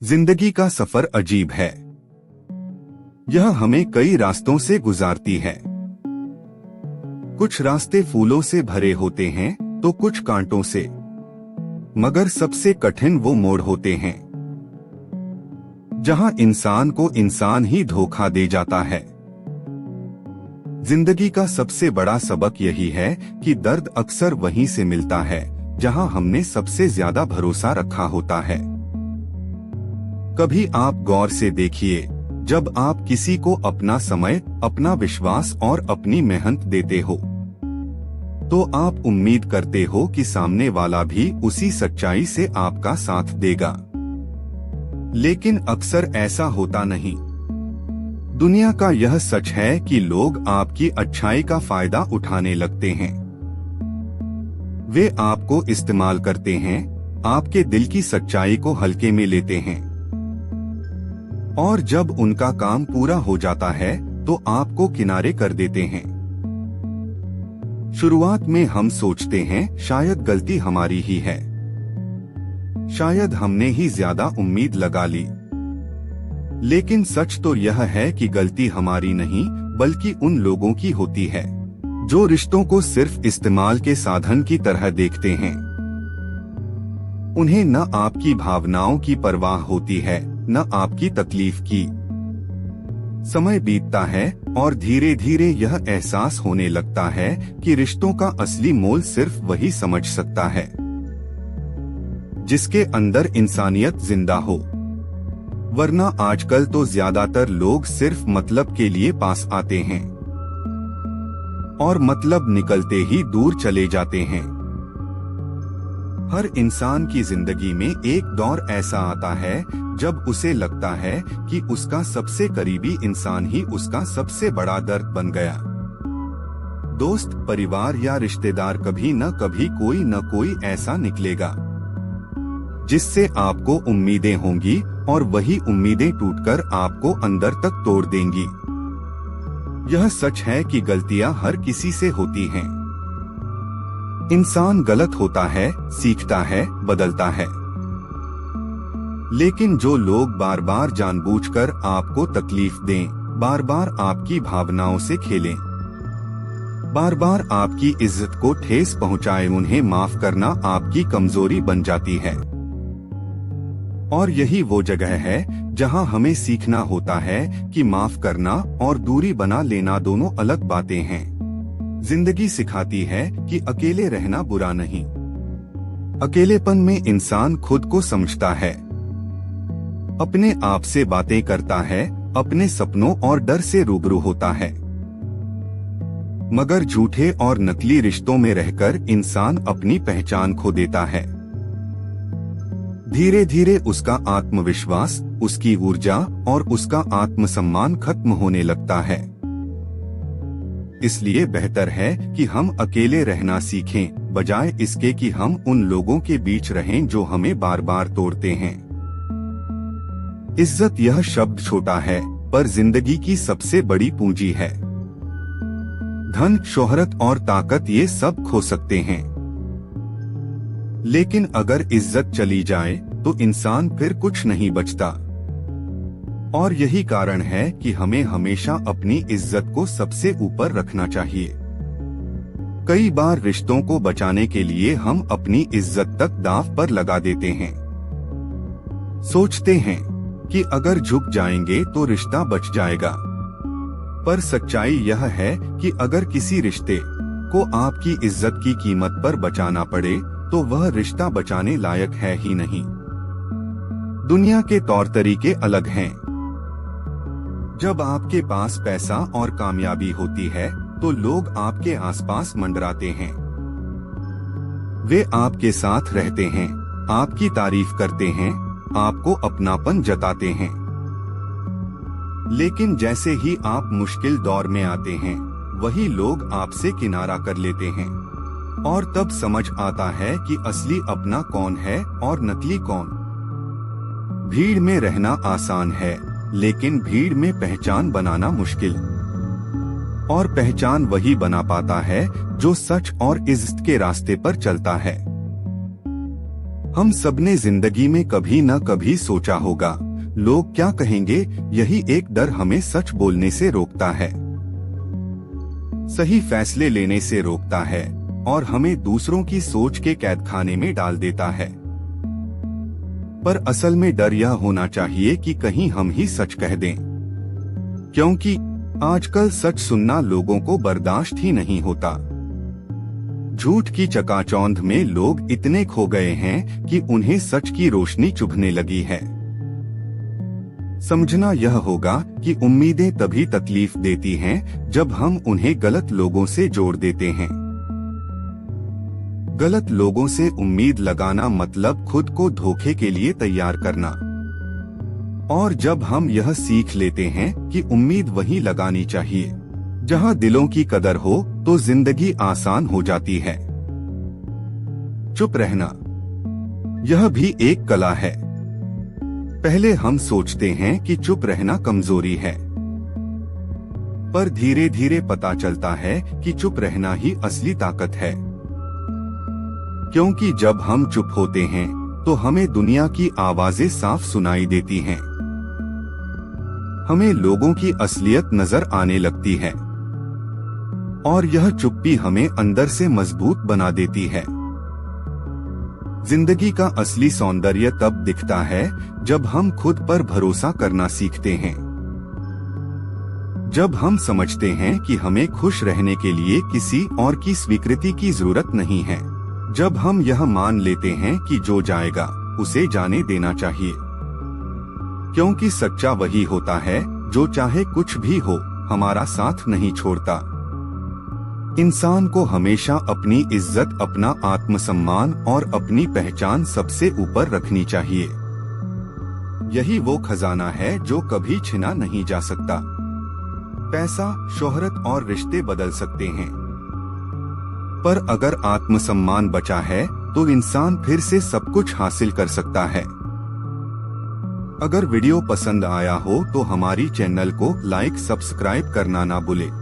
जिंदगी का सफर अजीब है। यह हमें कई रास्तों से गुजारती है। कुछ रास्ते फूलों से भरे होते हैं तो कुछ कांटों से, मगर सबसे कठिन वो मोड़ होते हैं जहां इंसान को इंसान ही धोखा दे जाता है। जिंदगी का सबसे बड़ा सबक यही है कि दर्द अक्सर वहीं से मिलता है जहां हमने सबसे ज्यादा भरोसा रखा होता है। कभी आप गौर से देखिए, जब आप किसी को अपना समय, अपना विश्वास और अपनी मेहनत देते हो तो आप उम्मीद करते हो कि सामने वाला भी उसी सच्चाई से आपका साथ देगा, लेकिन अक्सर ऐसा होता नहीं। दुनिया का यह सच है कि लोग आपकी अच्छाई का फायदा उठाने लगते हैं। वे आपको इस्तेमाल करते हैं, आपके दिल की सच्चाई को हल्के में लेते हैं, और जब उनका काम पूरा हो जाता है तो आपको किनारे कर देते हैं। शुरुआत में हम सोचते हैं शायद गलती हमारी ही है, शायद हमने ही ज्यादा उम्मीद लगा ली। लेकिन सच तो यह है कि गलती हमारी नहीं बल्कि उन लोगों की होती है जो रिश्तों को सिर्फ इस्तेमाल के साधन की तरह देखते हैं। उन्हें न आपकी भावनाओं की परवाह होती है न आपकी तकलीफ की। समय बीतता है और धीरे धीरे यह एहसास होने लगता है कि रिश्तों का असली मोल सिर्फ वही समझ सकता है जिसके अंदर इंसानियत जिंदा हो। वरना आजकल तो ज्यादातर लोग सिर्फ मतलब के लिए पास आते हैं और मतलब निकलते ही दूर चले जाते हैं। हर इंसान की जिंदगी में एक दौर ऐसा आता है जब उसे लगता है कि उसका सबसे करीबी इंसान ही उसका सबसे बड़ा दर्द बन गया। दोस्त, परिवार या रिश्तेदार, कभी न कभी कोई न कोई ऐसा निकलेगा जिससे आपको उम्मीदें होंगी और वही उम्मीदें टूटकर आपको अंदर तक तोड़ देंगी। यह सच है कि गलतियां हर किसी से होती हैं। इंसान गलत होता है, सीखता है, बदलता है, लेकिन जो लोग बार बार जानबूझकर आपको तकलीफ दें, बार बार आपकी भावनाओं से खेलें, बार बार आपकी इज्जत को ठेस पहुंचाए, उन्हें माफ करना आपकी कमजोरी बन जाती है। और यही वो जगह है जहां हमें सीखना होता है कि माफ करना और दूरी बना लेना दोनों अलग बातें हैं। जिंदगी सिखाती है कि अकेले रहना बुरा नहीं। अकेलेपन में इंसान खुद को समझता है, अपने आप से बातें करता है, अपने सपनों और डर से रूबरू होता है। मगर झूठे और नकली रिश्तों में रहकर इंसान अपनी पहचान खो देता है। धीरे धीरे उसका आत्मविश्वास, उसकी ऊर्जा और उसका आत्मसम्मान खत्म होने लगता है। इसलिए बेहतर है कि हम अकेले रहना सीखें, बजाय इसके कि हम उन लोगों के बीच रहें जो हमें बार बार तोड़ते हैं। इज्जत, यह शब्द छोटा है पर जिंदगी की सबसे बड़ी पूंजी है। धन, शोहरत और ताकत ये सब खो सकते हैं, लेकिन अगर इज्जत चली जाए तो इंसान फिर कुछ नहीं बचता। और यही कारण है कि हमें हमेशा अपनी इज्जत को सबसे ऊपर रखना चाहिए। कई बार रिश्तों को बचाने के लिए हम अपनी इज्जत तक दांव पर लगा देते हैं। सोचते हैं कि अगर झुक जाएंगे तो रिश्ता बच जाएगा, पर सच्चाई यह है कि अगर किसी रिश्ते को आपकी इज्जत की कीमत पर बचाना पड़े तो वह रिश्ता बचाने लायक है ही नहीं। दुनिया के तौर तरीके अलग हैं। जब आपके पास पैसा और कामयाबी होती है तो लोग आपके आसपास मंडराते हैं। वे आपके साथ रहते हैं, आपकी तारीफ करते हैं, आपको अपनापन जताते हैं। लेकिन जैसे ही आप मुश्किल दौर में आते हैं, वही लोग आपसे किनारा कर लेते हैं। और तब समझ आता है कि असली अपना कौन है और नकली कौन। भीड़ में रहना आसान है, लेकिन भीड़ में पहचान बनाना मुश्किल। और पहचान वही बना पाता है जो सच और इज्जत के रास्ते पर चलता है। हम सबने जिंदगी में कभी न कभी सोचा होगा, लोग क्या कहेंगे। यही एक डर हमें सच बोलने से रोकता है, सही फैसले लेने से रोकता है और हमें दूसरों की सोच के कैदखाने में डाल देता है। पर असल में डर यह होना चाहिए कि कहीं हम ही सच कह दें, क्योंकि आजकल सच सुनना लोगों को बर्दाश्त ही नहीं होता। झूठ की चकाचौंध में लोग इतने खो गए हैं कि उन्हें सच की रोशनी चुभने लगी है। समझना यह होगा कि उम्मीदें तभी तकलीफ देती हैं जब हम उन्हें गलत लोगों से जोड़ देते हैं। गलत लोगों से उम्मीद लगाना मतलब खुद को धोखे के लिए तैयार करना। और जब हम यह सीख लेते हैं कि उम्मीद वहीं लगानी चाहिए जहां दिलों की कदर हो, तो जिंदगी आसान हो जाती है। चुप रहना यह भी एक कला है। पहले हम सोचते हैं कि चुप रहना कमजोरी है, पर धीरे धीरे पता चलता है कि चुप रहना ही असली ताकत है। क्योंकि जब हम चुप होते हैं तो हमें दुनिया की आवाजें साफ सुनाई देती हैं। हमें लोगों की असलियत नजर आने लगती है और यह चुप्पी हमें अंदर से मजबूत बना देती है। जिंदगी का असली सौंदर्य तब दिखता है जब हम खुद पर भरोसा करना सीखते हैं। जब हम समझते हैं कि हमें खुश रहने के लिए किसी और की स्वीकृति की जरूरत नहीं है। जब हम यह मान लेते हैं कि जो जाएगा उसे जाने देना चाहिए, क्योंकि सच्चा वही होता है जो चाहे कुछ भी हो हमारा साथ नहीं छोड़ता। इंसान को हमेशा अपनी इज्जत, अपना आत्मसम्मान और अपनी पहचान सबसे ऊपर रखनी चाहिए। यही वो खजाना है जो कभी छिना नहीं जा सकता। पैसा, शोहरत और रिश्ते बदल सकते हैं, पर अगर आत्मसम्मान बचा है तो इंसान फिर से सब कुछ हासिल कर सकता है। अगर वीडियो पसंद आया हो तो हमारी चैनल को लाइक, सब्सक्राइब करना ना भूले।